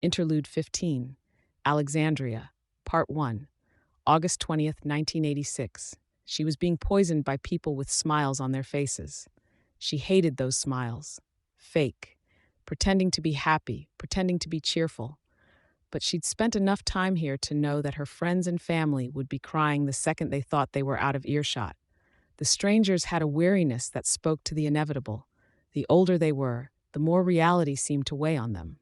Interlude 15, Alexandria, Part 1, August 20th, 1986. She was being poisoned by people with smiles on their faces. She hated those smiles. Fake. Pretending to be happy, pretending to be cheerful. But she'd spent enough time here to know that her friends and family would be crying the second they thought they were out of earshot. The strangers had a weariness that spoke to the inevitable. The older they were, the more reality seemed to weigh on them.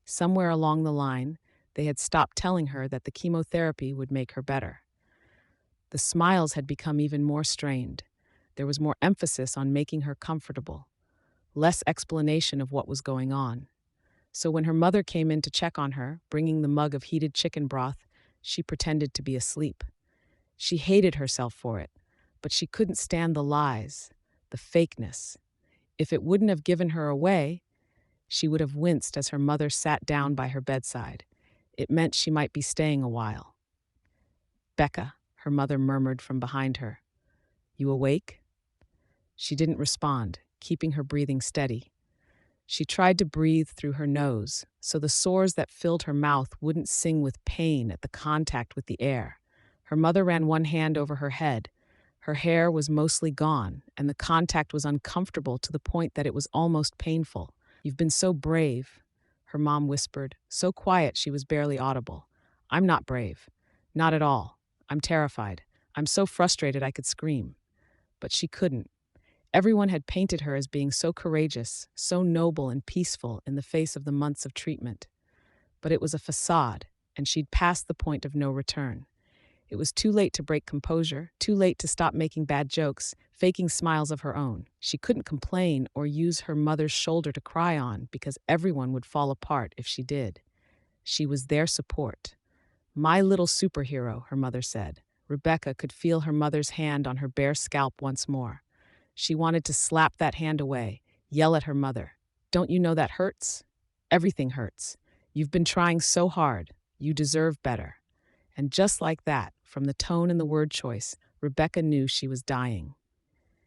Somewhere along the line, they had stopped telling her that the chemotherapy would make her better. The smiles had become even more strained. There was more emphasis on making her comfortable, less explanation of what was going on. So when her mother came in to check on her, bringing the mug of heated chicken broth, she pretended to be asleep. She hated herself for it, but she couldn't stand the lies, the fakeness. If it wouldn't have given her away, she would have winced as her mother sat down by her bedside. It meant she might be staying a while. "Becca," her mother murmured from behind her. "You awake?" She didn't respond, keeping her breathing steady. She tried to breathe through her nose, so the sores that filled her mouth wouldn't sing with pain at the contact with the air. Her mother ran one hand over her head. Her hair was mostly gone, and the contact was uncomfortable to the point that it was almost painful. "You've been so brave," her mom whispered, so quiet she was barely audible. "I'm not brave. Not at all. I'm terrified. I'm so frustrated I could scream." But she couldn't. Everyone had painted her as being so courageous, so noble and peaceful in the face of the months of treatment. But it was a facade, and she'd passed the point of no return. It was too late to break composure, too late to stop making bad jokes, faking smiles of her own. She couldn't complain or use her mother's shoulder to cry on because everyone would fall apart if she did. She was their support. "My little superhero," her mother said. Rebecca could feel her mother's hand on her bare scalp once more. She wanted to slap that hand away, yell at her mother. "Don't you know that hurts? Everything hurts. You've been trying so hard. You deserve better." And just like that, from the tone and the word choice, Rebecca knew she was dying.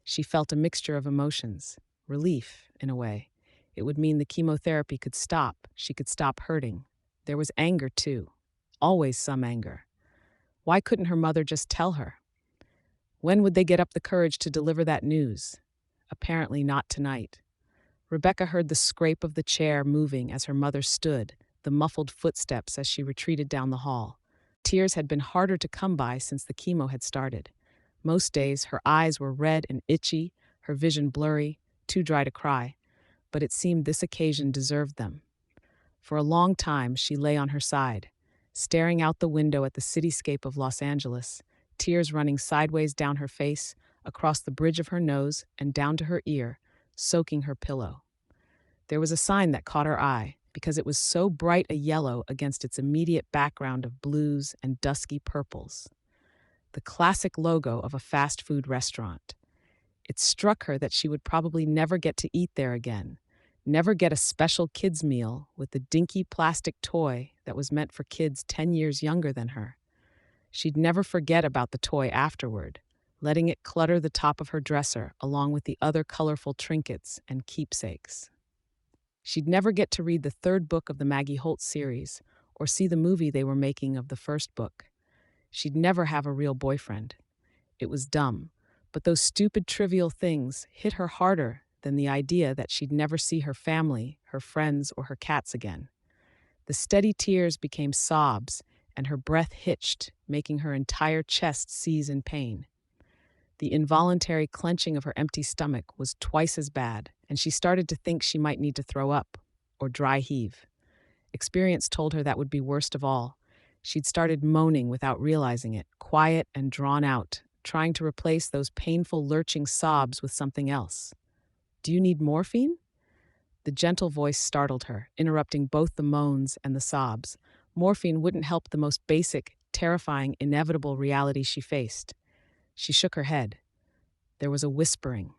She felt a mixture of emotions. Relief, in a way. It would mean the chemotherapy could stop. She could stop hurting. There was anger, too. Always some anger. Why couldn't her mother just tell her? When would they get up the courage to deliver that news? Apparently not tonight. Rebecca heard the scrape of the chair moving as her mother stood, the muffled footsteps as she retreated down the hall. Tears had been harder to come by since the chemo had started. Most days, her eyes were red and itchy, her vision blurry, too dry to cry. But it seemed this occasion deserved them. For a long time, she lay on her side, staring out the window at the cityscape of Los Angeles, tears running sideways down her face, across the bridge of her nose, and down to her ear, soaking her pillow. There was a sign that caught her eye, because it was so bright a yellow against its immediate background of blues and dusky purples. The classic logo of a fast food restaurant. It struck her that she would probably never get to eat there again, never get a special kids' meal with the dinky plastic toy that was meant for kids 10 years younger than her. She'd never forget about the toy afterward, letting it clutter the top of her dresser along with the other colorful trinkets and keepsakes. She'd never get to read the third book of the Maggie Holt series or see the movie they were making of the first book. She'd never have a real boyfriend. It was dumb, but those stupid trivial things hit her harder than the idea that she'd never see her family, her friends, or her cats again. The steady tears became sobs, and her breath hitched, making her entire chest seize in pain. The involuntary clenching of her empty stomach was twice as bad, and she started to think she might need to throw up or dry heave. Experience told her that would be worst of all. She'd started moaning without realizing it, quiet and drawn out, trying to replace those painful lurching sobs with something else. "Do you need morphine?" The gentle voice startled her, interrupting both the moans and the sobs. Morphine wouldn't help the most basic, terrifying, inevitable reality she faced. She shook her head. There was a whispering.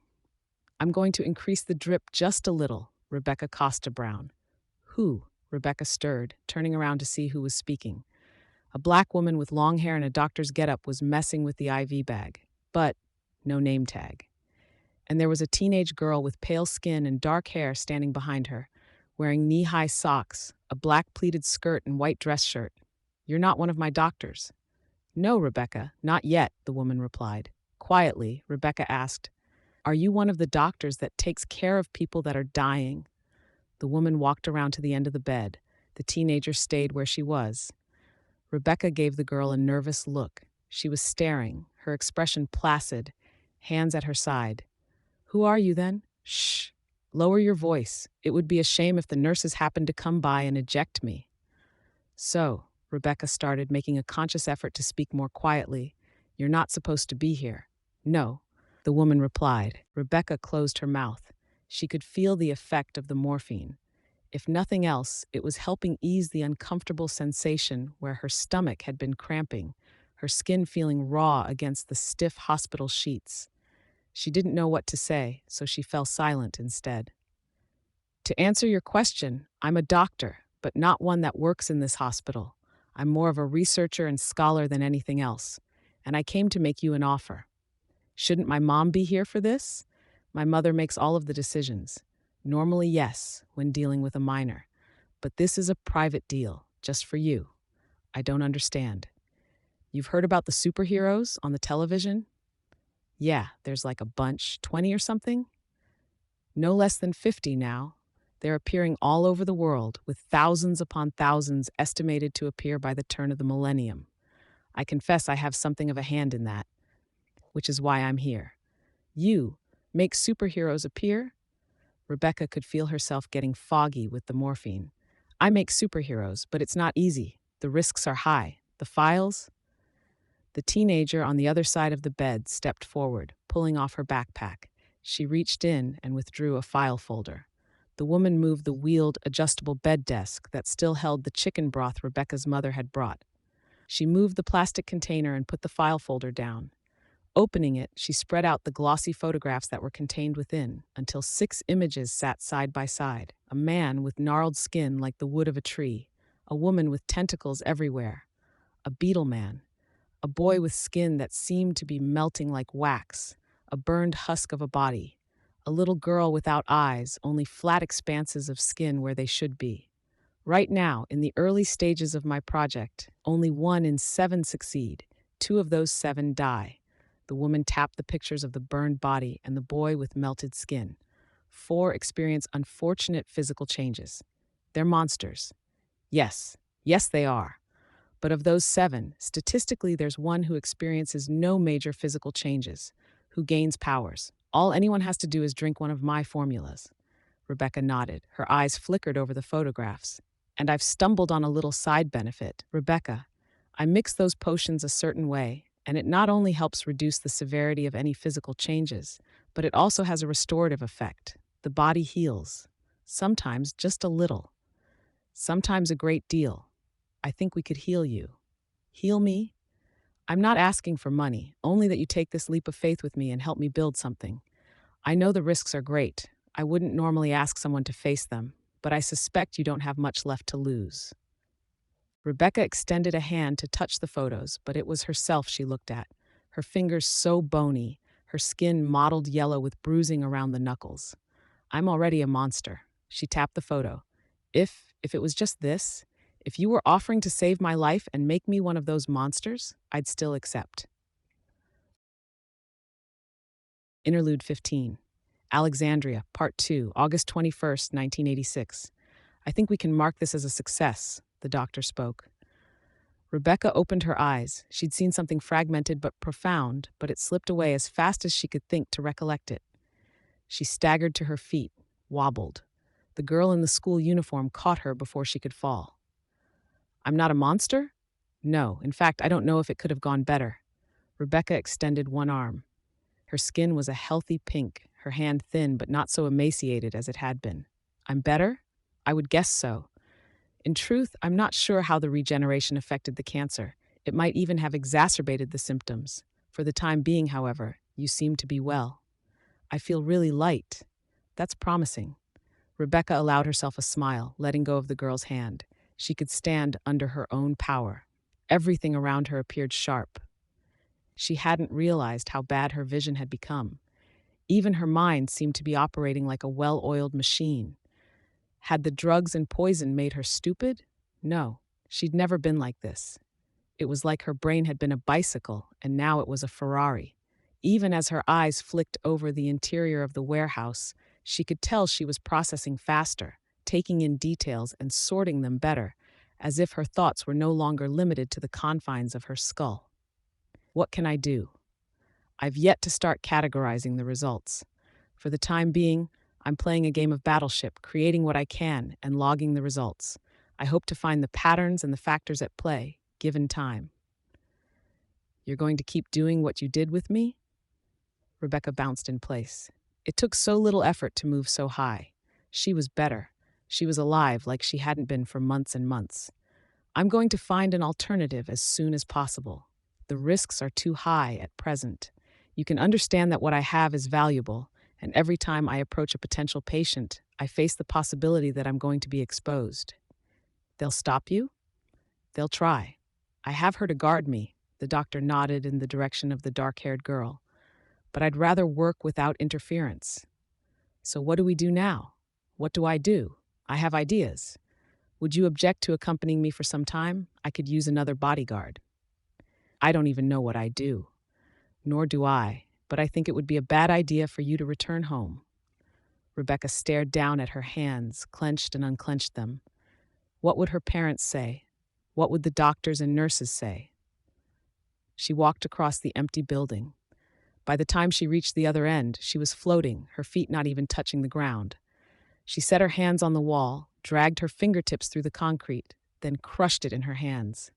"I'm going to increase the drip just a little," Rebecca Costa Brown. "Who?" Rebecca stirred, turning around to see who was speaking. A black woman with long hair and a doctor's getup was messing with the IV bag, but no name tag. And there was a teenage girl with pale skin and dark hair standing behind her, wearing knee-high socks, a black pleated skirt and white dress shirt. You're not one of my doctors. No, Rebecca, not yet, the woman replied. Quietly, Rebecca asked, Are you one of the doctors that takes care of people that are dying? The woman walked around to the end of the bed. The teenager stayed where she was. Rebecca gave the girl a nervous look. She was staring, her expression placid, hands at her side. Who are you then? Shh. Lower your voice. It would be a shame if the nurses happened to come by and eject me. So, Rebecca started, making a conscious effort to speak more quietly. You're not supposed to be here. No, the woman replied. Rebecca closed her mouth. She could feel the effect of the morphine. If nothing else, it was helping ease the uncomfortable sensation where her stomach had been cramping, her skin feeling raw against the stiff hospital sheets. She didn't know what to say, so she fell silent instead. To answer your question, I'm a doctor, but not one that works in this hospital. I'm more of a researcher and scholar than anything else, and I came to make you an offer. Shouldn't my mom be here for this? My mother makes all of the decisions. Normally, yes, when dealing with a minor. But this is a private deal, just for you. I don't understand. You've heard about the superheroes on the television? Yeah, there's like a bunch, 20 or something? No less than 50 now. They're appearing all over the world, with thousands upon thousands estimated to appear by the turn of the millennium. I confess I have something of a hand in that, which is why I'm here. You make superheroes appear? Rebecca could feel herself getting foggy with the morphine. I make superheroes, but it's not easy. The risks are high. The files? The teenager on the other side of the bed stepped forward, pulling off her backpack. She reached in and withdrew a file folder. The woman moved the wheeled, adjustable bed desk that still held the chicken broth Rebecca's mother had brought. She moved the plastic container and put the file folder down. Opening it, she spread out the glossy photographs that were contained within until 6 images sat side by side. A man with gnarled skin like the wood of a tree, a woman with tentacles everywhere, a beetle man, a boy with skin that seemed to be melting like wax, a burned husk of a body, a little girl without eyes, only flat expanses of skin where they should be. Right now, in the early stages of my project, only 1 in 7 succeed. 2 of those 7 die. The woman tapped the pictures of the burned body and the boy with melted skin. 4 experience unfortunate physical changes. They're monsters. Yes, yes they are. But of those 7, statistically there's 1 who experiences no major physical changes, who gains powers. All anyone has to do is drink one of my formulas. Rebecca nodded. Her eyes flickered over the photographs. And I've stumbled on a little side benefit. Rebecca, I mix those potions a certain way, and it not only helps reduce the severity of any physical changes, but it also has a restorative effect. The body heals. Sometimes just a little. Sometimes a great deal. I think we could heal you. Heal me? I'm not asking for money, only that you take this leap of faith with me and help me build something. I know the risks are great. I wouldn't normally ask someone to face them, but I suspect you don't have much left to lose. Rebecca extended a hand to touch the photos, but it was herself she looked at, her fingers so bony, her skin mottled yellow with bruising around the knuckles. I'm already a monster. She tapped the photo. If it was just this, if you were offering to save my life and make me one of those monsters, I'd still accept. Interlude 15. Alexandria, Part 2, August 21st, 1986. I think we can mark this as a success, the doctor spoke. Rebecca opened her eyes. She'd seen something fragmented but profound, but it slipped away as fast as she could think to recollect it. She staggered to her feet, wobbled. The girl in the school uniform caught her before she could fall. I'm not a monster? No, in fact, I don't know if it could have gone better. Rebecca extended one arm. Her skin was a healthy pink, her hand thin but not so emaciated as it had been. I'm better? I would guess so. In truth, I'm not sure how the regeneration affected the cancer. It might even have exacerbated the symptoms. For the time being, however, you seem to be well. I feel really light. That's promising. Rebecca allowed herself a smile, letting go of the girl's hand. She could stand under her own power. Everything around her appeared sharp. She hadn't realized how bad her vision had become. Even her mind seemed to be operating like a well-oiled machine. Had the drugs and poison made her stupid? No, she'd never been like this. It was like her brain had been a bicycle, and now it was a Ferrari. Even as her eyes flicked over the interior of the warehouse, she could tell she was processing faster, taking in details and sorting them better, as if her thoughts were no longer limited to the confines of her skull. What can I do? I've yet to start categorizing the results. For the time being, I'm playing a game of battleship, creating what I can and logging the results. I hope to find the patterns and the factors at play, given time. You're going to keep doing what you did with me? Rebecca bounced in place. It took so little effort to move so high. She was better. She was alive like she hadn't been for months and months. I'm going to find an alternative as soon as possible. The risks are too high at present. You can understand that what I have is valuable, and every time I approach a potential patient, I face the possibility that I'm going to be exposed. They'll stop you? They'll try. I have her to guard me. The doctor nodded in the direction of the dark-haired girl. But I'd rather work without interference. So what do we do now? What do? I have ideas. Would you object to accompanying me for some time? I could use another bodyguard. I don't even know what I do. Nor do I, but I think it would be a bad idea for you to return home. Rebecca stared down at her hands, clenched and unclenched them. What would her parents say? What would the doctors and nurses say? She walked across the empty building. By the time she reached the other end, she was floating, her feet not even touching the ground. She set her hands on the wall, dragged her fingertips through the concrete, then crushed it in her hands.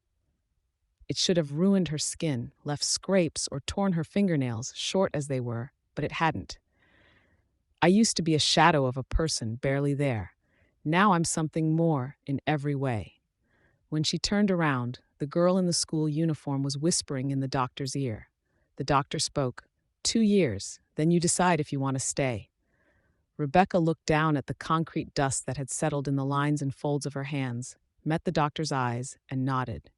It should have ruined her skin, left scrapes, or torn her fingernails, short as they were, but it hadn't. I used to be a shadow of a person, barely there. Now I'm something more in every way. When she turned around, the girl in the school uniform was whispering in the doctor's ear. The doctor spoke. 2 years, then you decide if you want to stay. Rebecca looked down at the concrete dust that had settled in the lines and folds of her hands, met the doctor's eyes, and nodded.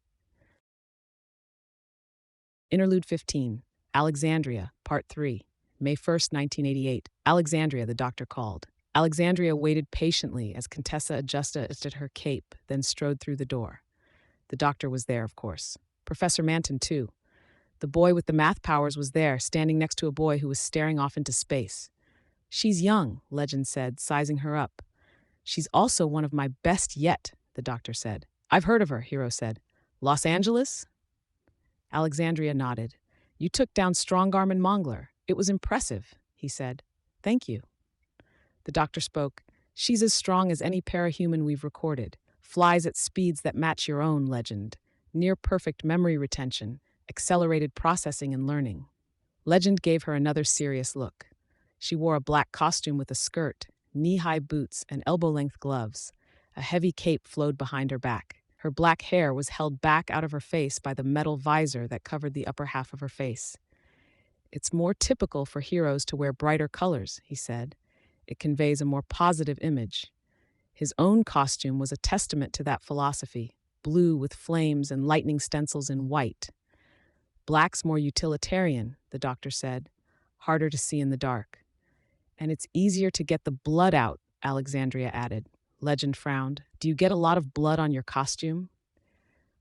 Interlude 15, Alexandria, Part 3, May 1st, 1988. Alexandria, the doctor called. Alexandria waited patiently as Contessa adjusted her cape, then strode through the door. The doctor was there, of course. Professor Manton, too. The boy with the math powers was there, standing next to a boy who was staring off into space. She's young, Legend said, sizing her up. She's also one of my best yet, the doctor said. I've heard of her, Hero said. Los Angeles? Alexandria nodded. You took down Strongarm and Mongler. It was impressive, he said. Thank you. The doctor spoke. She's as strong as any parahuman we've recorded. Flies at speeds that match your own, Legend. Near-perfect memory retention. Accelerated processing and learning. Legend gave her another serious look. She wore a black costume with a skirt, knee-high boots, and elbow-length gloves. A heavy cape flowed behind her back. Her black hair was held back out of her face by the metal visor that covered the upper half of her face. It's more typical for heroes to wear brighter colors, he said. It conveys a more positive image. His own costume was a testament to that philosophy, blue with flames and lightning stencils in white. Black's more utilitarian, the doctor said, harder to see in the dark. And it's easier to get the blood out, Alexandria added. Legend frowned. Do you get a lot of blood on your costume?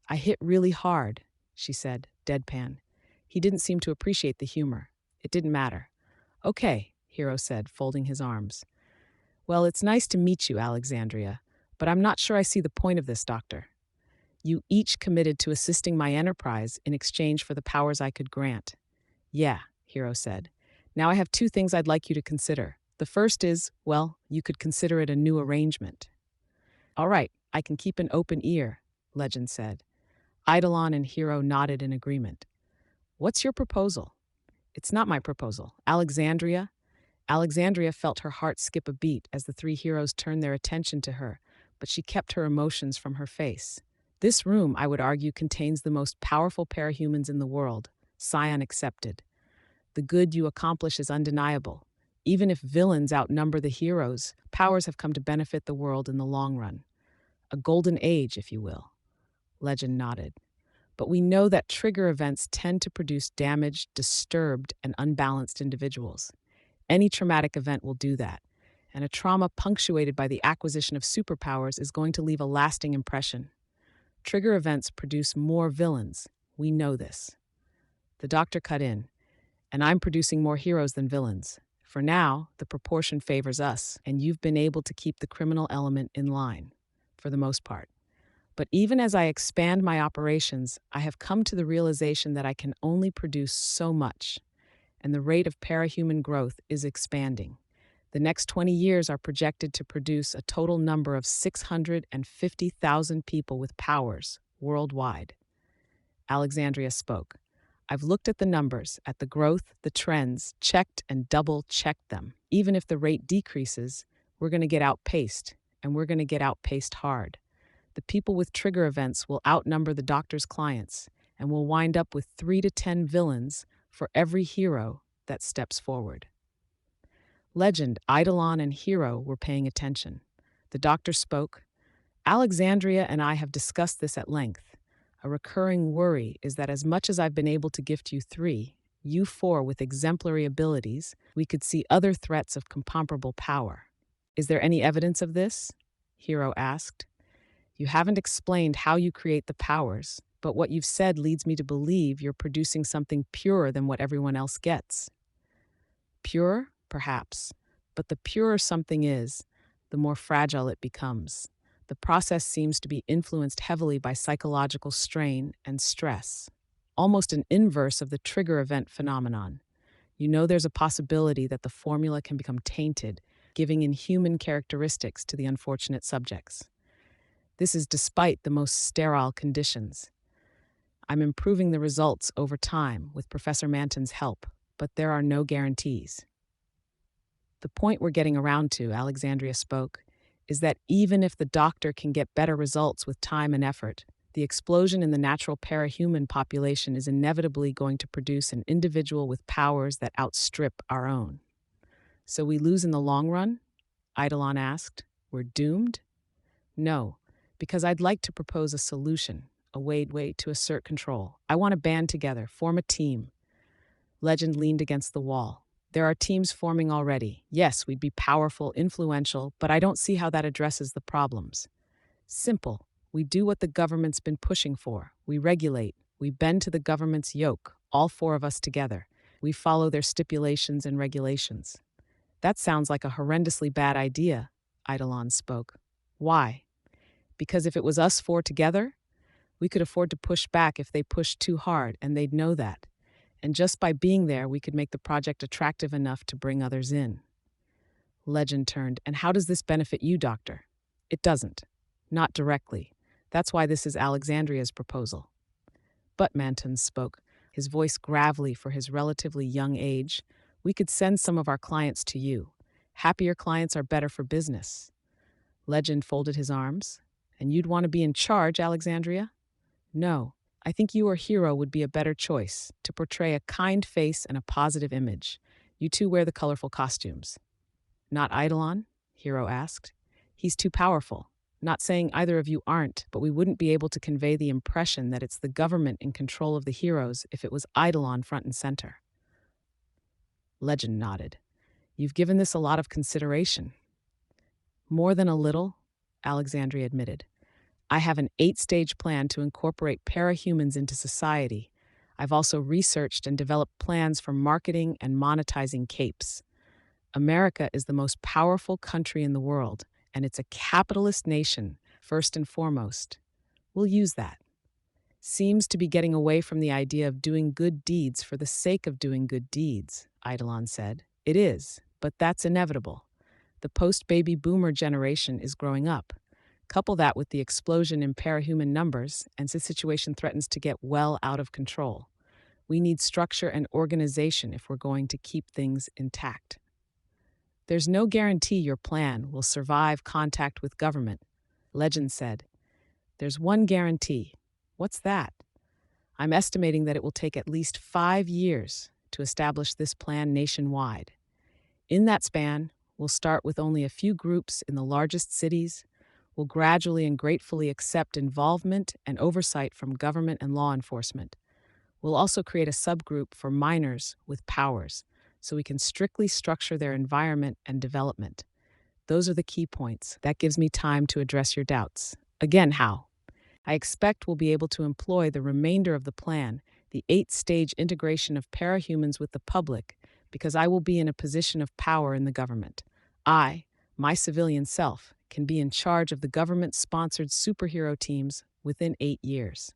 I hit really hard, she said, deadpan. He didn't seem to appreciate the humor. It didn't matter. Okay, Hero said, folding his arms. Well, it's nice to meet you, Alexandria, but I'm not sure I see the point of this, Doctor. You each committed to assisting my enterprise in exchange for the powers I could grant. Yeah, Hero said. Now I have 2 things I'd like you to consider. The first is, well, you could consider it a new arrangement. All right, I can keep an open ear, Legend said. Eidolon and Hero nodded in agreement. What's your proposal? It's not my proposal. Alexandria? Alexandria felt her heart skip a beat as the 3 heroes turned their attention to her, but she kept her emotions from her face. This room, I would argue, contains the most powerful parahumans in the world, Scion accepted. The good you accomplish is undeniable. Even if villains outnumber the heroes, powers have come to benefit the world in the long run. A golden age, if you will. Legend nodded. But we know that trigger events tend to produce damaged, disturbed, and unbalanced individuals. Any traumatic event will do that. and a trauma punctuated by the acquisition of superpowers is going to leave a lasting impression. Trigger events produce more villains. We know this. The doctor cut in, and I'm producing more heroes than villains. For now, the proportion favors us, and you've been able to keep the criminal element in line, for the most part. But even as I expand my operations, I have come to the realization that I can only produce so much, and the rate of parahuman growth is expanding. The next 20 years are projected to produce a total number of 650,000 people with powers worldwide. Alexandria spoke. I've looked at the numbers, at the growth, the trends, checked and double-checked them. Even if the rate decreases, we're going to get outpaced, and we're going to get outpaced hard. The people with trigger events will outnumber the doctor's clients, and we'll wind up with 3 to 10 villains for every hero that steps forward. Legend, Eidolon, and Hero were paying attention. The doctor spoke. Alexandria and I have discussed this at length. A recurring worry is that as much as I've been able to gift you 3, you 4 with exemplary abilities, we could see other threats of comparable power. Is there any evidence of this? Hero asked. You haven't explained how you create the powers, but what you've said leads me to believe you're producing something purer than what everyone else gets. Pure? Perhaps. But the purer something is, the more fragile it becomes. The process seems to be influenced heavily by psychological strain and stress, almost an inverse of the trigger event phenomenon. You know there's a possibility that the formula can become tainted, giving inhuman characteristics to the unfortunate subjects. This is despite the most sterile conditions. I'm improving the results over time with Professor Manton's help, but there are no guarantees. The point we're getting around to, Alexandria spoke, is that even if the doctor can get better results with time and effort, the explosion in the natural parahuman population is inevitably going to produce an individual with powers that outstrip our own. So we lose in the long run? Eidolon asked. We're doomed? No, because I'd like to propose a solution, a way to assert control. I want to band together, form a team. Legend leaned against the wall. There are teams forming already. Yes, we'd be powerful, influential, but I don't see how that addresses the problems. Simple. We do what the government's been pushing for. We regulate. We bend to the government's yoke, all 4 of us together. We follow their stipulations and regulations. That sounds like a horrendously bad idea, Eidolon spoke. Why? Because if it was us 4 together, we could afford to push back if they pushed too hard, and they'd know that. And just by being there, we could make the project attractive enough to bring others in. Legend turned. And how does this benefit you, Doctor? It doesn't. Not directly. That's why this is Alexandria's proposal. But Manton spoke, his voice gravelly for his relatively young age. We could send some of our clients to you. Happier clients are better for business. Legend folded his arms. And you'd want to be in charge, Alexandria? No. I think you or Hero would be a better choice, to portray a kind face and a positive image. You 2 wear the colorful costumes. Not Eidolon? Hero asked. He's too powerful. Not saying either of you aren't, but we wouldn't be able to convey the impression that it's the government in control of the heroes if it was Eidolon front and center. Legend nodded. You've given this a lot of consideration. More than a little, Alexandria admitted. I have an 8-stage plan to incorporate parahumans into society. I've also researched and developed plans for marketing and monetizing capes. America is the most powerful country in the world, and it's a capitalist nation, first and foremost. We'll use that. Seems to be getting away from the idea of doing good deeds for the sake of doing good deeds, Eidolon said. It is, but that's inevitable. The post-baby boomer generation is growing up. Couple that with the explosion in parahuman numbers, and the situation threatens to get well out of control. We need structure and organization if we're going to keep things intact. There's no guarantee your plan will survive contact with government, Legend said. There's one guarantee. What's that? I'm estimating that it will take at least 5 years to establish this plan nationwide. In that span, we'll start with only a few groups in the largest cities. We'll gradually and gratefully accept involvement and oversight from government and law enforcement. We'll also create a subgroup for minors with powers, so we can strictly structure their environment and development. Those are the key points. That gives me time to address your doubts. Again, how? I expect we'll be able to employ the remainder of the plan, the 8-stage integration of parahumans with the public, because I will be in a position of power in the government. I, my civilian self, can be in charge of the government-sponsored superhero teams within 8 years.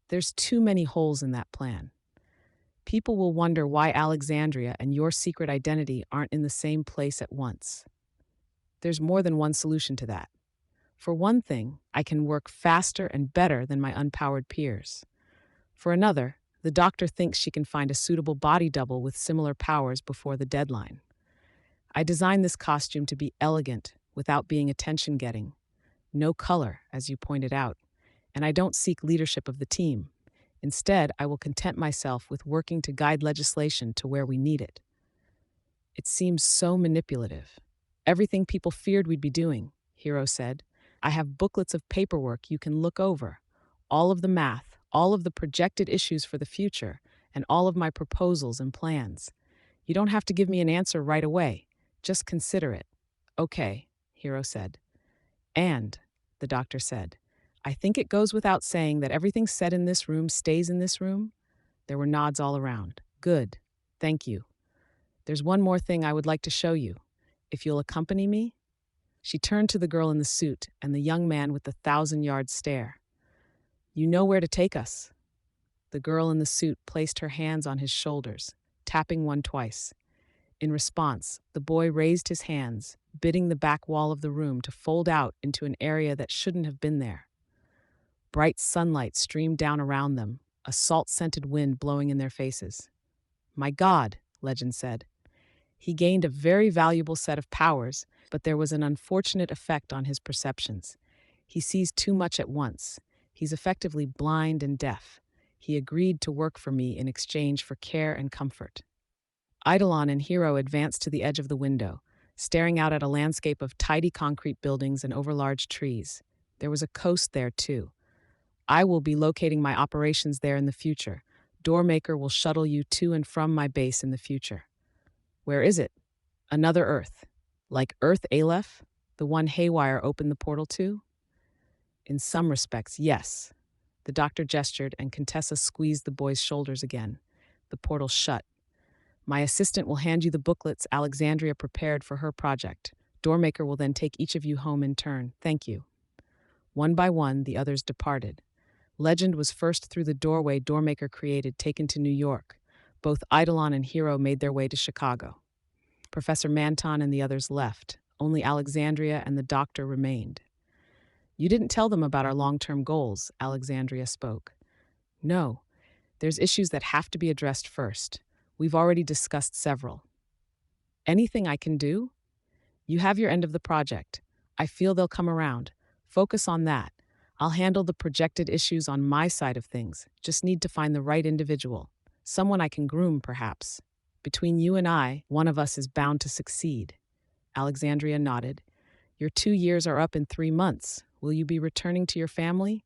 There's too many holes in that plan. People will wonder why Alexandria and your secret identity aren't in the same place at once. There's more than one solution to that. For one thing, I can work faster and better than my unpowered peers. For another, the doctor thinks she can find a suitable body double with similar powers before the deadline. I designed this costume to be elegant without being attention-getting. No color, as you pointed out, and I don't seek leadership of the team. Instead, I will content myself with working to guide legislation to where we need it. It seems so manipulative. Everything people feared we'd be doing, Hero said. I have booklets of paperwork you can look over. All of the math, all of the projected issues for the future, and all of my proposals and plans. You don't have to give me an answer right away. Just consider it. Okay, Hero said. And, the doctor said, I think it goes without saying that everything said in this room stays in this room. There were nods all around. Good. Thank you. There's one more thing I would like to show you. If you'll accompany me? She turned to the girl in the suit and the young man with the 1,000-yard stare. You know where to take us. The girl in the suit placed her hands on his shoulders, tapping one twice. In response, the boy raised his hands, bidding the back wall of the room to fold out into an area that shouldn't have been there. Bright sunlight streamed down around them, a salt-scented wind blowing in their faces. My God, Legend said. He gained a very valuable set of powers, but there was an unfortunate effect on his perceptions. He sees too much at once. He's effectively blind and deaf. He agreed to work for me in exchange for care and comfort. Eidolon and Hero advanced to the edge of the window, staring out at a landscape of tidy concrete buildings and overlarge trees. There was a coast there, too. I will be locating my operations there in the future. Doormaker will shuttle you to and from my base in the future. Where is it? Another Earth. Like Earth Aleph, the one Haywire opened the portal to? In some respects, yes. The doctor gestured and Contessa squeezed the boy's shoulders again. The portal shut. My assistant will hand you the booklets Alexandria prepared for her project. Doormaker will then take each of you home in turn. Thank you. One by one, the others departed. Legend was first through the doorway Doormaker created, taken to New York. Both Eidolon and Hero made their way to Chicago. Professor Manton and the others left. Only Alexandria and the doctor remained. You didn't tell them about our long-term goals, Alexandria spoke. No, there's issues that have to be addressed first. We've already discussed several. Anything I can do? You have your end of the project. I feel they'll come around. Focus on that. I'll handle the projected issues on my side of things. Just need to find the right individual. Someone I can groom, perhaps. Between you and I, one of us is bound to succeed. Alexandria nodded. Your 2 years are up in 3 months. Will you be returning to your family?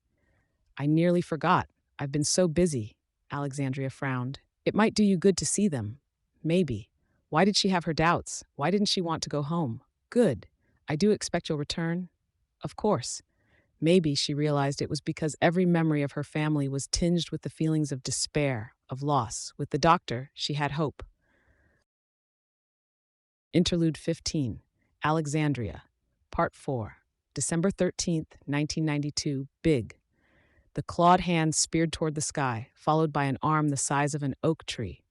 I nearly forgot. I've been so busy. Alexandria frowned. It might do you good to see them. Maybe. Why did she have her doubts? Why didn't she want to go home? Good. I do expect you'll return. Of course. Maybe she realized it was because every memory of her family was tinged with the feelings of despair, of loss. With the doctor, she had hope. Interlude 15. Alexandria. Part 4. December 13th, 1992. Big. The clawed hand speared toward the sky, followed by an arm the size of an oak tree.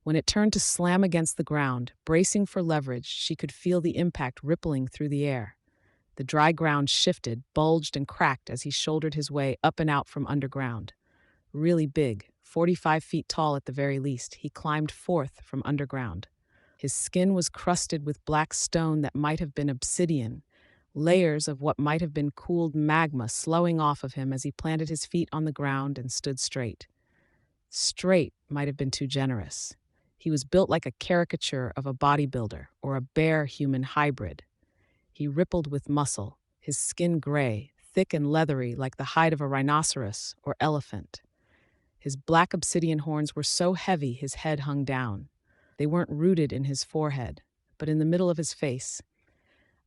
When it turned to slam against the ground, bracing for leverage, she could feel the impact rippling through the air. The dry ground shifted, bulged, and cracked as he shouldered his way up and out from underground. Really big, 45 feet tall at the very least, he climbed forth from underground. His skin was crusted with black stone that might have been obsidian, layers of what might have been cooled magma slowing off of him as he planted his feet on the ground and stood straight. Straight might have been too generous. He was built like a caricature of a bodybuilder or a bear-human hybrid. He rippled with muscle, his skin gray, thick and leathery like the hide of a rhinoceros or elephant. His black obsidian horns were so heavy his head hung down. They weren't rooted in his forehead, but in the middle of his face.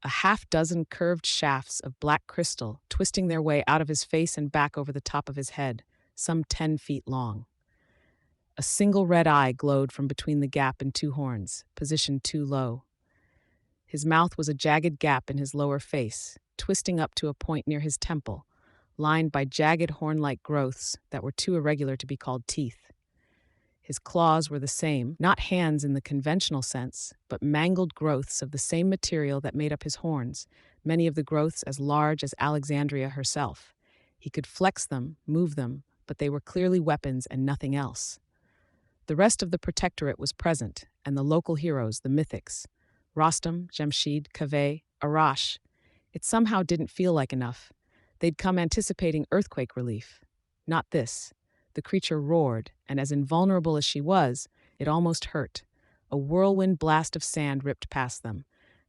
a half-dozen curved shafts of black crystal twisting their way out of his face and back over the top of his head, some 10 feet long. A single red eye glowed from between the gap in two horns, positioned too low. His mouth was a jagged gap in his lower face, twisting up to a point near his temple, lined by jagged horn-like growths that were too irregular to be called teeth. His claws were the same, not hands in the conventional sense, but mangled growths of the same material that made up his horns, many of the growths as large as Alexandria herself. He could flex them, move them, but they were clearly weapons and nothing else. The rest of the protectorate was present, and the local heroes, the mythics. Rostam, Jamshid, Kaveh, Arash. It somehow didn't feel like enough. They'd come anticipating earthquake relief. Not this. The creature roared, and as invulnerable as she was, it almost hurt. A whirlwind blast of sand ripped past them.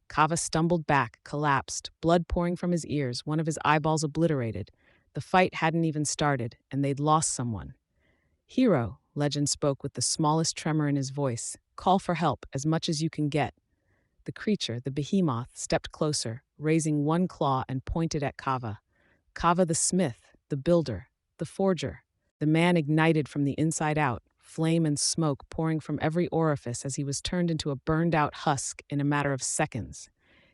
Kava stumbled back, collapsed, blood pouring from his ears, one of his eyeballs obliterated. The fight hadn't even started, and they'd lost someone. Hero, Legend spoke with the smallest tremor in his voice. Call for help, as much as you can get. The creature, the behemoth, stepped closer, raising one claw and pointed at Kava. Kava the smith, the builder, the forger. The man ignited from the inside out, flame and smoke pouring from every orifice as he was turned into a burned-out husk in a matter of seconds.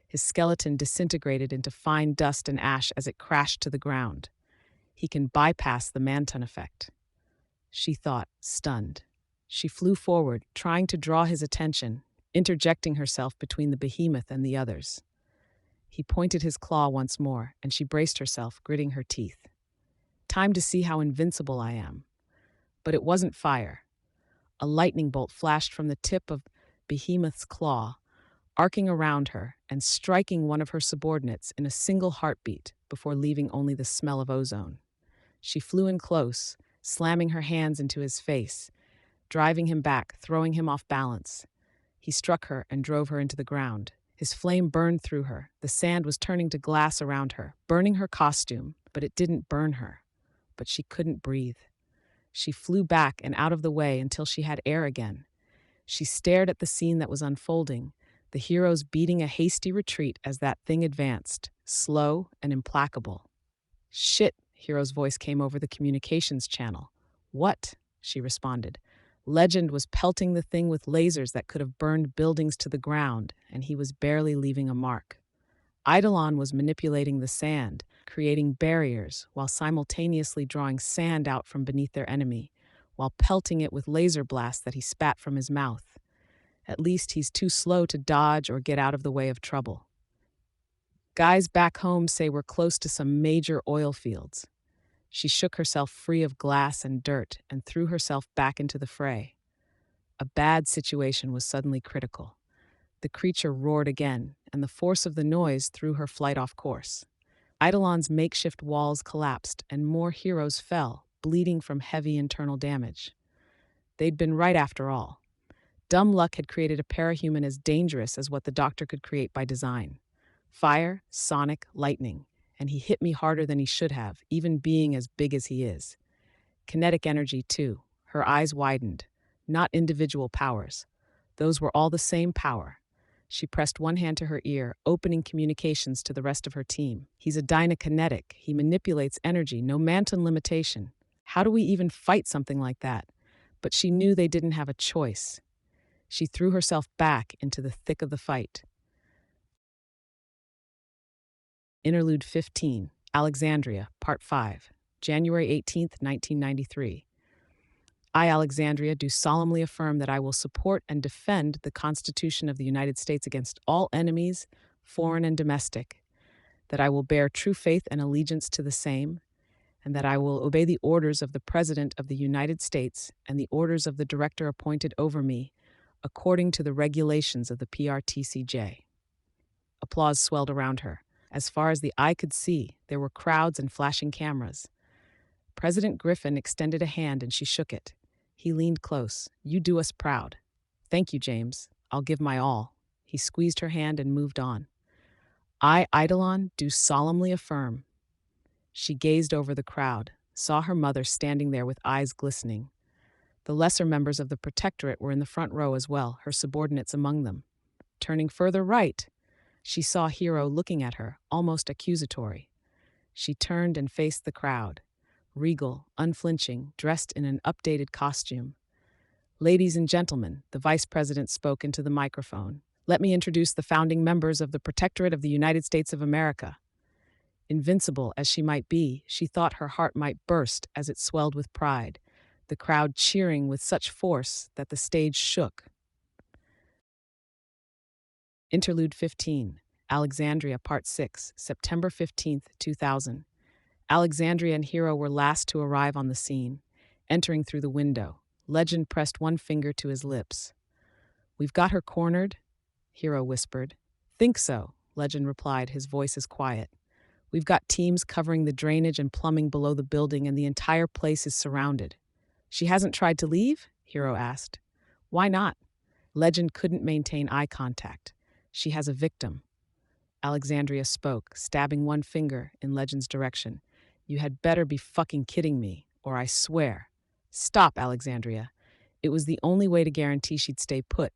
His skeleton disintegrated into fine dust and ash as it crashed to the ground. He can bypass the Manton effect. She thought, stunned. She flew forward, trying to draw his attention, interjecting herself between the behemoth and the others. He pointed his claw once more, and she braced herself, gritting her teeth. Time to see how invincible I am. But it wasn't fire. A lightning bolt flashed from the tip of Behemoth's claw, arcing around her and striking one of her subordinates in a single heartbeat before leaving only the smell of ozone. She flew in close, slamming her hands into his face, driving him back, throwing him off balance. He struck her and drove her into the ground. His flame burned through her. The sand was turning to glass around her, burning her costume, but it didn't burn her. But she couldn't breathe. She flew back and out of the way until she had air again. She stared at the scene that was unfolding, the heroes beating a hasty retreat as that thing advanced, slow and implacable. Shit, Hero's voice came over the communications channel. What? She responded. Legend was pelting the thing with lasers that could have burned buildings to the ground, and he was barely leaving a mark. Eidolon was manipulating the sand, creating barriers, while simultaneously drawing sand out from beneath their enemy, while pelting it with laser blasts that he spat from his mouth. At least he's too slow to dodge or get out of the way of trouble. Guys back home say we're close to some major oil fields. She shook herself free of glass and dirt and threw herself back into the fray. A bad situation was suddenly critical. The creature roared again, and the force of the noise threw her flight off course. Eidolon's makeshift walls collapsed, and more heroes fell, bleeding from heavy internal damage. They'd been right after all. Dumb luck had created a parahuman as dangerous as what the doctor could create by design. Fire, sonic, lightning, and he hit me harder than he should have, even being as big as he is. Kinetic energy, too. Her eyes widened. Not individual powers. Those were all the same power. She pressed one hand to her ear, opening communications to the rest of her team. He's a dynakinetic. He manipulates energy, no Manton limitation. How do we even fight something like that? But she knew they didn't have a choice. She threw herself back into the thick of the fight. Interlude 15, Alexandria, Part 5, January 18, 1993. I, Alexandria, do solemnly affirm that I will support and defend the Constitution of the United States against all enemies, foreign and domestic, that I will bear true faith and allegiance to the same, and that I will obey the orders of the President of the United States and the orders of the director appointed over me, according to the regulations of the PRTCJ. Applause swelled around her. As far as the eye could see, there were crowds and flashing cameras. President Griffin extended a hand and she shook it. He leaned close. You do us proud. Thank you, James. I'll give my all. He squeezed her hand and moved on. I, Eidolon, do solemnly affirm. She gazed over the crowd, saw her mother standing there with eyes glistening. The lesser members of the Protectorate were in the front row as well, her subordinates among them. Turning further right, She saw Hero looking at her, almost accusatory. She turned and faced the crowd, regal, unflinching, dressed in an updated costume. "Ladies and gentlemen," the vice president spoke into the microphone, "let me introduce the founding members of the Protectorate of the United States of America." Invincible as she might be, she thought her heart might burst as it swelled with pride, the crowd cheering with such force that the stage shook. Interlude 15, Alexandria, Part 6, September 15th, 2000. Alexandria and Hero were last to arrive on the scene, entering through the window. Legend pressed one finger to his lips. "We've got her cornered," Hero whispered. "Think so," Legend replied, his voice as quiet. "We've got teams covering the drainage and plumbing below the building, and the entire place is surrounded." "She hasn't tried to leave?" Hero asked. "Why not?" Legend couldn't maintain eye contact. "She has a victim." Alexandria spoke, stabbing one finger in Legend's direction. "You had better be fucking kidding me, or I swear." "Stop, Alexandria. It was the only way to guarantee she'd stay put.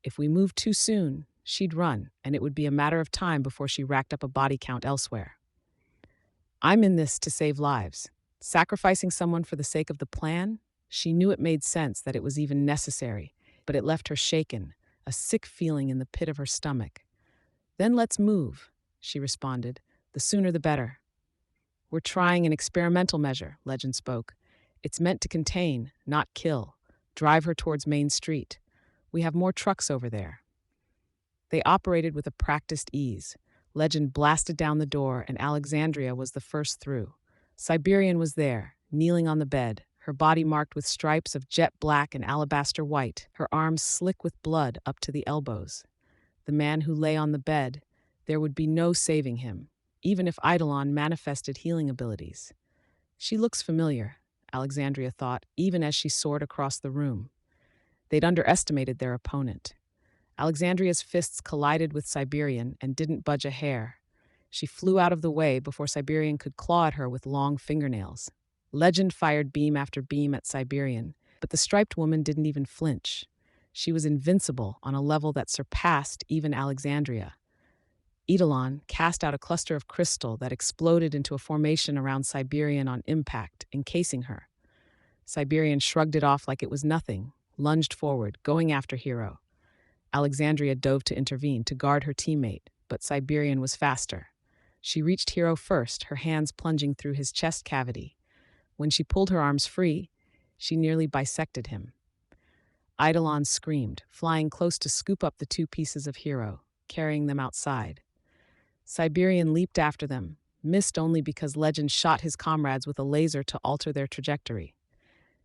If we moved too soon, she'd run, and it would be a matter of time before she racked up a body count elsewhere. I'm in this to save lives. Sacrificing someone for the sake of the plan?" She knew it made sense that it was even necessary, but it left her shaken, a sick feeling in the pit of her stomach. "Then let's move," she responded. "The sooner the better." "We're trying an experimental measure," Legend spoke. "It's meant to contain, not kill. Drive her towards Main Street. We have more trucks over there." They operated with a practiced ease. Legend blasted down the door, and Alexandria was the first through. Siberian was there, kneeling on the bed, her body marked with stripes of jet black and alabaster white, her arms slick with blood up to the elbows. The man who lay on the bed, there would be no saving him, even if Eidolon manifested healing abilities. She looks familiar, Alexandria thought, even as she soared across the room. They'd underestimated their opponent. Alexandria's fists collided with Siberian and didn't budge a hair. She flew out of the way before Siberian could claw at her with long fingernails. Legend fired beam after beam at Siberian, but the striped woman didn't even flinch. She was invincible on a level that surpassed even Alexandria. Eidolon cast out a cluster of crystal that exploded into a formation around Siberian on impact, encasing her. Siberian shrugged it off like it was nothing, lunged forward, going after Hero. Alexandria dove to intervene, to guard her teammate, but Siberian was faster. She reached Hero first, her hands plunging through his chest cavity. When she pulled her arms free, she nearly bisected him. Eidolon screamed, flying close to scoop up the two pieces of Hero, carrying them outside. Siberian leaped after them, missed only because Legend shot his comrades with a laser to alter their trajectory.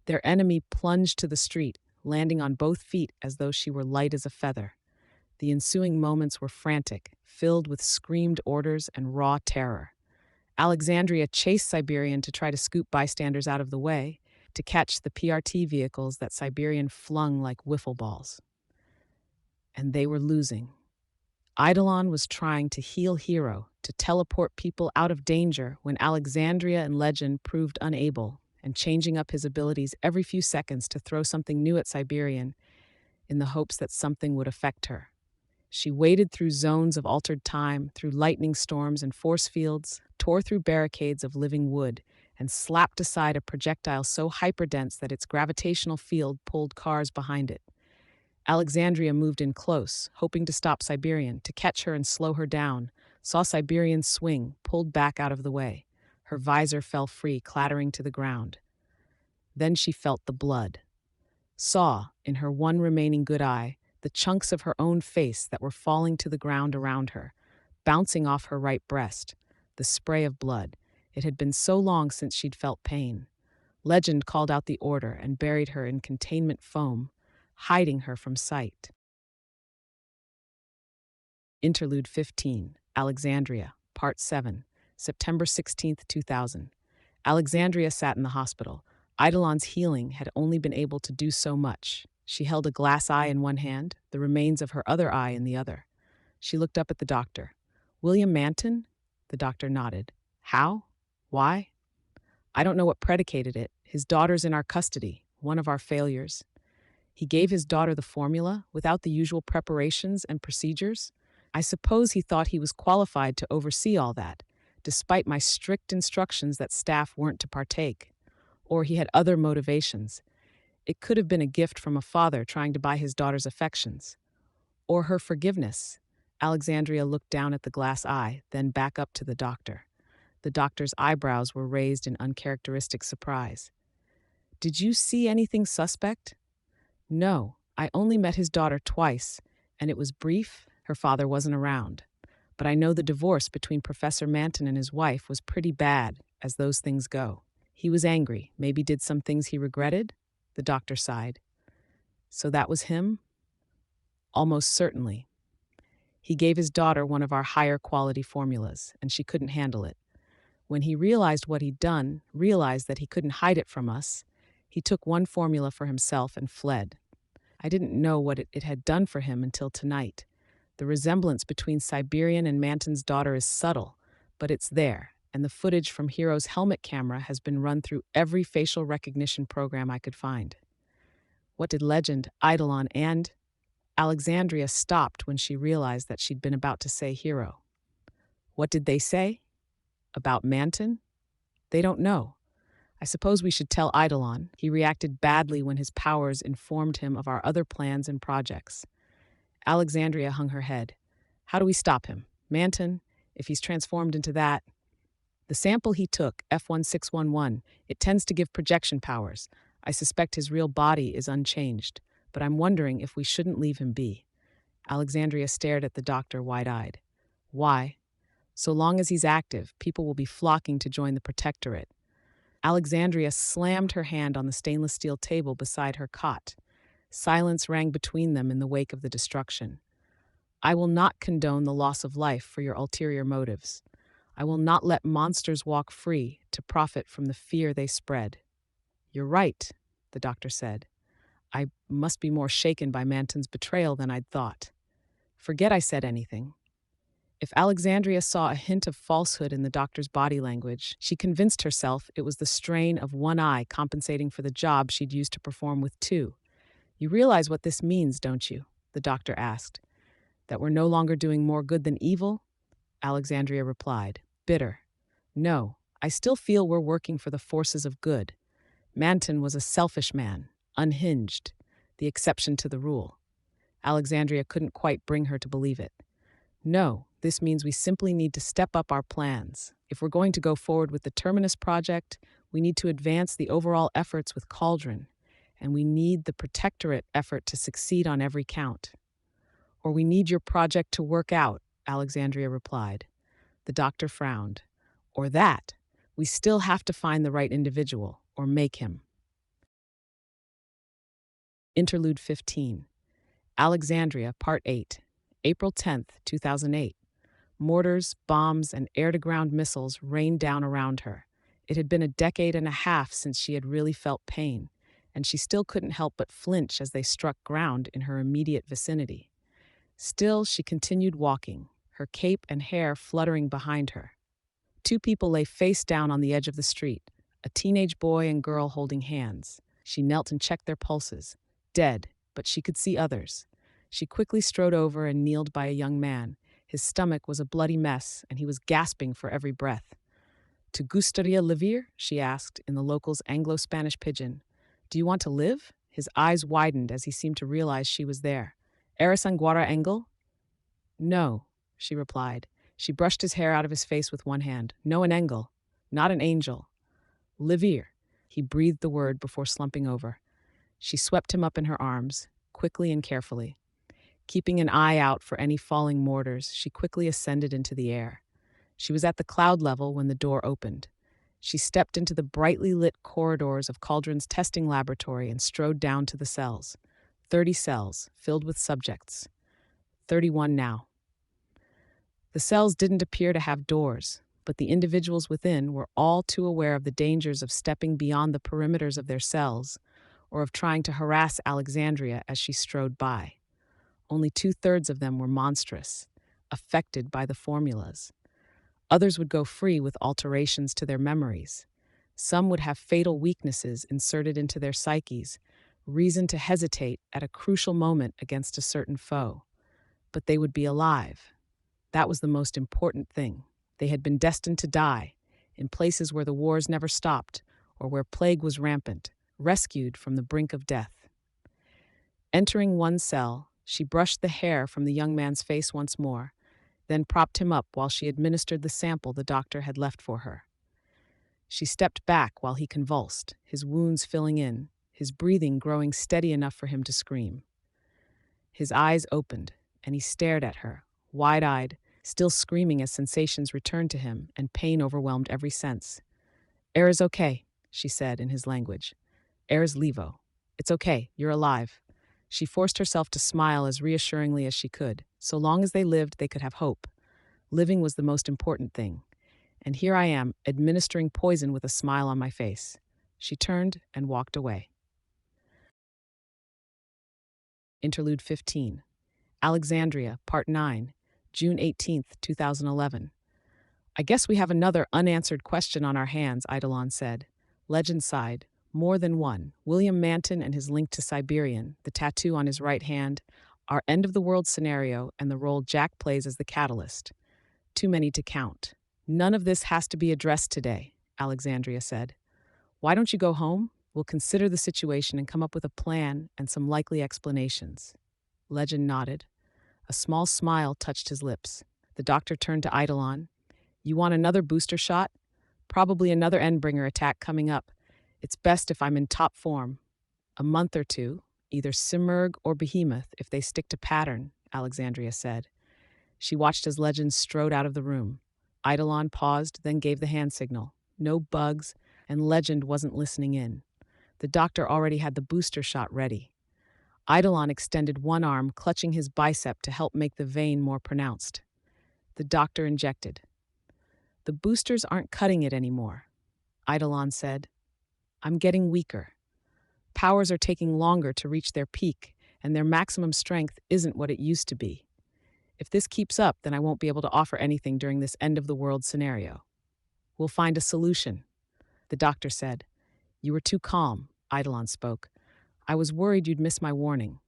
Their enemy plunged to the street, landing on both feet as though she were light as a feather. The ensuing moments were frantic, filled with screamed orders and raw terror. Alexandria chased Siberian to try to scoop bystanders out of the way, to catch the PRT vehicles that Siberian flung like wiffle balls. And they were losing. Eidolon was trying to heal Hero, to teleport people out of danger when Alexandria and Legend proved unable, and changing up his abilities every few seconds to throw something new at Siberian in the hopes that something would affect her. She waded through zones of altered time, through lightning storms and force fields, tore through barricades of living wood, and slapped aside a projectile so hyperdense that its gravitational field pulled cars behind it. Alexandria moved in close, hoping to stop Siberian, to catch her and slow her down, saw Siberian swing, pulled back out of the way. Her visor fell free, clattering to the ground. Then she felt the blood. Saw, in her one remaining good eye, the chunks of her own face that were falling to the ground around her, bouncing off her right breast, the spray of blood. It had been so long since she'd felt pain. Legend called out the order and buried her in containment foam, hiding her from sight. Interlude 15, Alexandria, Part 7, September 16th, 2000. Alexandria sat in the hospital. Eidolon's healing had only been able to do so much. She held a glass eye in one hand, the remains of her other eye in the other. She looked up at the doctor. "William Manton?" The doctor nodded. "How? Why?" "I don't know what predicated it. His daughter's in our custody, one of our failures." "He gave his daughter the formula, without the usual preparations and procedures?" I suppose he thought he was qualified to oversee all that, despite my strict instructions that staff weren't to partake. Or he had other motivations. It could have been a gift from a father trying to buy his daughter's affections. Or her forgiveness. Alexandria looked down at the glass eye, then back up to the doctor. The doctor's eyebrows were raised in uncharacteristic surprise. Did you see anything suspect? No, I only met his daughter twice, and it was brief. Her father wasn't around. But I know the divorce between Professor Manton and his wife was pretty bad, as those things go. He was angry, maybe did some things he regretted? The doctor sighed. So that was him? Almost certainly. He gave his daughter one of our higher quality formulas, and she couldn't handle it. When he realized what he'd done, realized that he couldn't hide it from us, he took one formula for himself and fled. I didn't know what it had done for him until tonight. The resemblance between Siberian and Manton's daughter is subtle, but it's there, and the footage from Hero's helmet camera has been run through every facial recognition program I could find. What did Legend, Eidolon, and Alexandria stopped when she realized that she'd been about to say Hero. What did they say? About Manton? They don't know. I suppose we should tell Eidolon. He reacted badly when his powers informed him of our other plans and projects. Alexandria hung her head. How do we stop him? Manton, if he's transformed into that. The sample he took, F1611, it tends to give projection powers. I suspect his real body is unchanged, but I'm wondering if we shouldn't leave him be. Alexandria stared at the doctor wide-eyed. Why? So long as he's active, people will be flocking to join the protectorate. Alexandria slammed her hand on the stainless steel table beside her cot. Silence rang between them in the wake of the destruction. I will not condone the loss of life for your ulterior motives. I will not let monsters walk free to profit from the fear they spread. You're right, the doctor said. I must be more shaken by Manton's betrayal than I'd thought. Forget I said anything. If Alexandria saw a hint of falsehood in the doctor's body language, she convinced herself it was the strain of one eye compensating for the job she'd used to perform with two. You realize what this means, don't you? The doctor asked. That we're no longer doing more good than evil? Alexandria replied, bitter. No, I still feel we're working for the forces of good. Manton was a selfish man, unhinged, the exception to the rule. Alexandria couldn't quite bring her to believe it. No, this means we simply need to step up our plans. If we're going to go forward with the Terminus project, we need to advance the overall efforts with Cauldron, and we need the Protectorate effort to succeed on every count. Or we need your project to work out, Alexandria replied. The doctor frowned. Or that, we still have to find the right individual, or make him. Interlude 15. Alexandria, Part 8. April 10th, 2008. Mortars, bombs, and air-to-ground missiles rained down around her. It had been a decade and a half since she had really felt pain, and she still couldn't help but flinch as they struck ground in her immediate vicinity. Still, she continued walking, her cape and hair fluttering behind her. Two people lay face down on the edge of the street, a teenage boy and girl holding hands. She knelt and checked their pulses. Dead, but she could see others. She quickly strode over and kneeled by a young man. His stomach was a bloody mess, and he was gasping for every breath. "Tu gustaría vivir?" she asked in the local's Anglo-Spanish pidgin. "Do you want to live?" His eyes widened as he seemed to realize she was there. "Eres Anguara Engel?" "No," she replied. She brushed his hair out of his face with one hand. "No an Engel, not an angel. Livir." He breathed the word before slumping over. She swept him up in her arms, quickly and carefully. Keeping an eye out for any falling mortars, she quickly ascended into the air. She was at the cloud level when the door opened. She stepped into the brightly lit corridors of Cauldron's testing laboratory and strode down to the cells. 30 cells, filled with subjects. 31 now. The cells didn't appear to have doors, but the individuals within were all too aware of the dangers of stepping beyond the perimeters of their cells, or of trying to harass Alexandria as she strode by. Only 2/3 of them were monstrous, affected by the formulas. Others would go free with alterations to their memories. Some would have fatal weaknesses inserted into their psyches, reason to hesitate at a crucial moment against a certain foe. But they would be alive. That was the most important thing. They had been destined to die, in places where the wars never stopped, or where plague was rampant, rescued from the brink of death. Entering one cell, she brushed the hair from the young man's face once more, then propped him up while she administered the sample the doctor had left for her. She stepped back while he convulsed, his wounds filling in, his breathing growing steady enough for him to scream. His eyes opened, and he stared at her, wide-eyed, still screaming as sensations returned to him and pain overwhelmed every sense. "Air is okay," she said in his language. "Air is levo. It's okay, you're alive." She forced herself to smile as reassuringly as she could. So long as they lived, they could have hope. Living was the most important thing. And here I am, administering poison with a smile on my face. She turned and walked away. Interlude 15. Alexandria, Part 9, June 18th, 2011. "I guess we have another unanswered question on our hands," Eidolon said. Legend sighed. More than one. William Manton and his link to Siberian, the tattoo on his right hand, our end-of-the-world scenario, and the role Jack plays as the catalyst. Too many to count. "None of this has to be addressed today," Alexandria said. "Why don't you go home? We'll consider the situation and come up with a plan and some likely explanations." Legend nodded. A small smile touched his lips. The doctor turned to Eidolon. "You want another booster shot? Probably another Endbringer attack coming up. It's best if I'm in top form. A month or two, either Simurg or Behemoth if they stick to pattern," Alexandria said. She watched as Legend strode out of the room. Eidolon paused, then gave the hand signal. No bugs, and Legend wasn't listening in. The doctor already had the booster shot ready. Eidolon extended one arm, clutching his bicep to help make the vein more pronounced. The doctor injected. "The boosters aren't cutting it anymore," Eidolon said. "I'm getting weaker. Powers are taking longer to reach their peak, and their maximum strength isn't what it used to be. If this keeps up, then I won't be able to offer anything during this end-of-the-world scenario. We'll find a solution," the doctor said. "You were too calm," Eidolon spoke. "I was worried you'd miss my warning."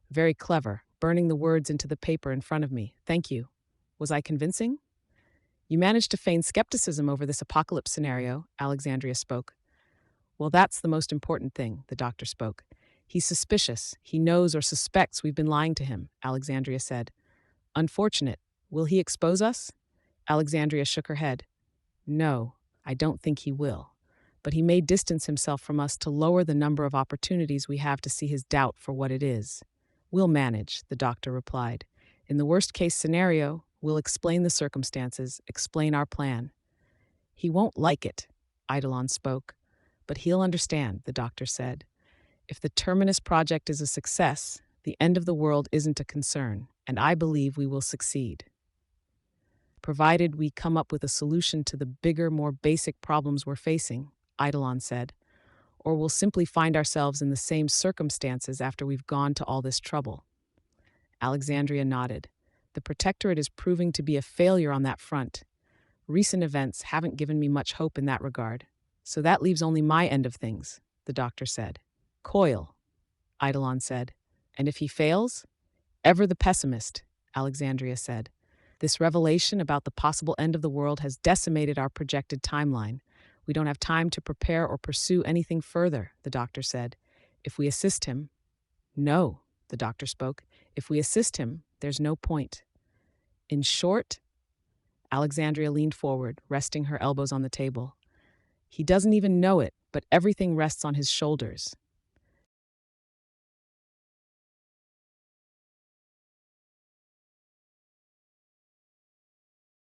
"Very clever, burning the words into the paper in front of me. Thank you. Was I convincing?" "You managed to feign skepticism over this apocalypse scenario," Alexandria spoke. "Well, that's the most important thing," the doctor spoke. "He's suspicious. He knows or suspects we've been lying to him," Alexandria said. "Unfortunate. Will he expose us?" Alexandria shook her head. "No, I don't think he will. But he may distance himself from us to lower the number of opportunities we have to see his doubt for what it is." "We'll manage," the doctor replied. "In the worst-case scenario, we'll explain the circumstances, explain our plan." "He won't like it," Eidolon spoke. "But he'll understand," the doctor said. "If the Terminus project is a success, the end of the world isn't a concern, and I believe we will succeed. Provided we come up with a solution to the bigger, more basic problems we're facing," Eidolon said, "or we'll simply find ourselves in the same circumstances after we've gone to all this trouble." Alexandria nodded. "The Protectorate is proving to be a failure on that front. Recent events haven't given me much hope in that regard. So that leaves only my end of things," the doctor said. "Coil," Eidolon said. "And if he fails?" "Ever the pessimist," Alexandria said. "This revelation about the possible end of the world has decimated our projected timeline. We don't have time to prepare or pursue anything further," the doctor said. "If we assist him—" "No," the doctor spoke. "If we assist him, there's no point." "In short," Alexandria leaned forward, resting her elbows on the table, "he doesn't even know it, but everything rests on his shoulders.